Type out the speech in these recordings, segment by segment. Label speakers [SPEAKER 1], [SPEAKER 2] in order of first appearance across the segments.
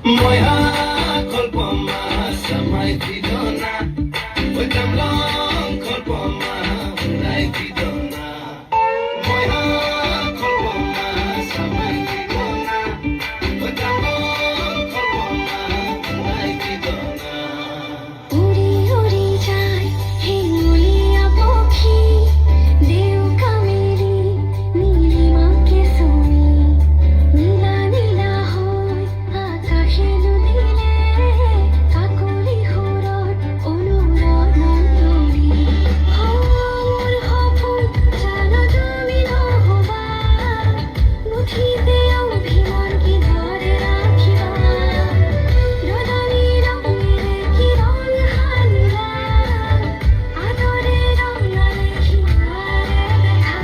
[SPEAKER 1] Moja kolpoma samai tidona, wekam long kolpoma ulai tidona. Moja kolpoma samai tidona, wekam long kolpoma ulai tidona.
[SPEAKER 2] উড়ি উড়ি যায় হিমুলিয়া পক্ষী দেউ কামেরি নীলিমাকে ছুঁই নীলা নীলা হয় আকাশে দুদিনে কাকলি সুৰত অনুৰণন তৰি মোৰ সপোন জানো তুমি নহবা মুঠিতে অভিমান কিদৰে ৰাখিবা ৰদনী ৰঙেৰে কি ৰং সানিলা আদৰে ৰঙালে সিংহাৰে দেখা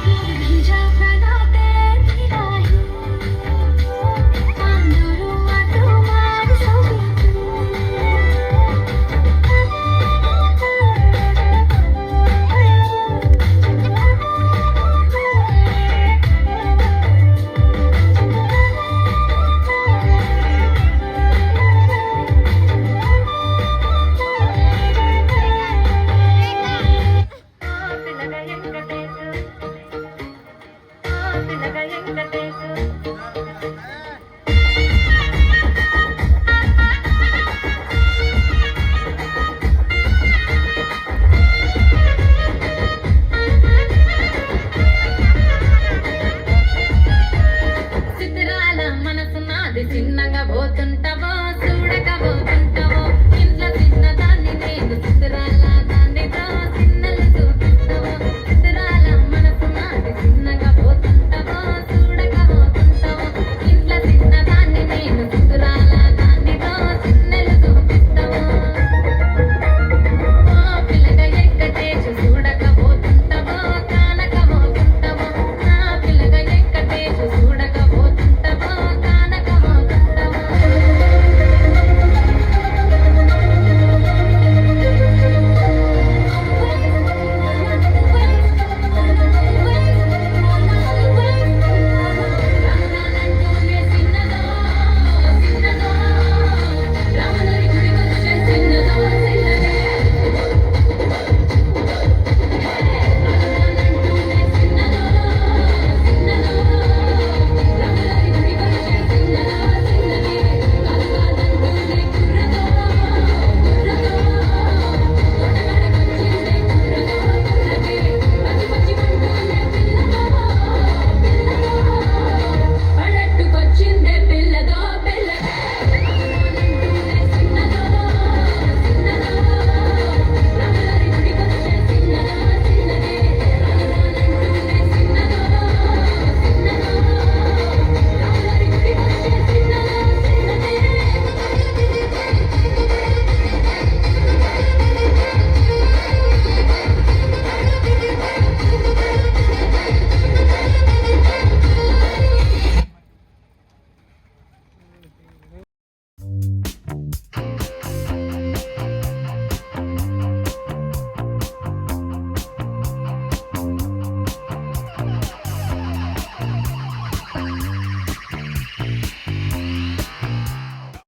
[SPEAKER 2] মোৰ ভিজা প্ৰাণতে ফিৰাহি আন্দৰোৱা তোমাৰ ছবিটো చిత్రాల మనసు నాది చిన్నగా పోతుంటే